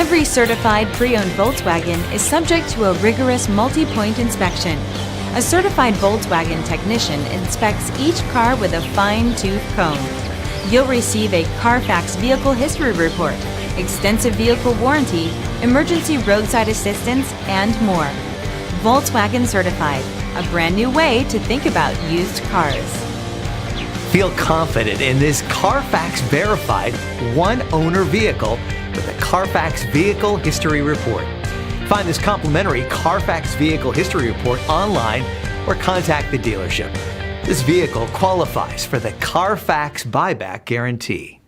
Every certified pre-owned Volkswagen is subject to a rigorous multi-point inspection. A certified Volkswagen technician inspects each car with a fine-tooth comb. You'll receive a Carfax Vehicle History Report, extensive vehicle warranty, emergency roadside assistance, and more. Volkswagen Certified, a brand new way to think about used cars. Feel confident in this Carfax verified one-owner vehicle with a Carfax Vehicle History Report. Find this complimentary Carfax Vehicle History Report online or contact the dealership. This vehicle qualifies for the Carfax Buyback Guarantee.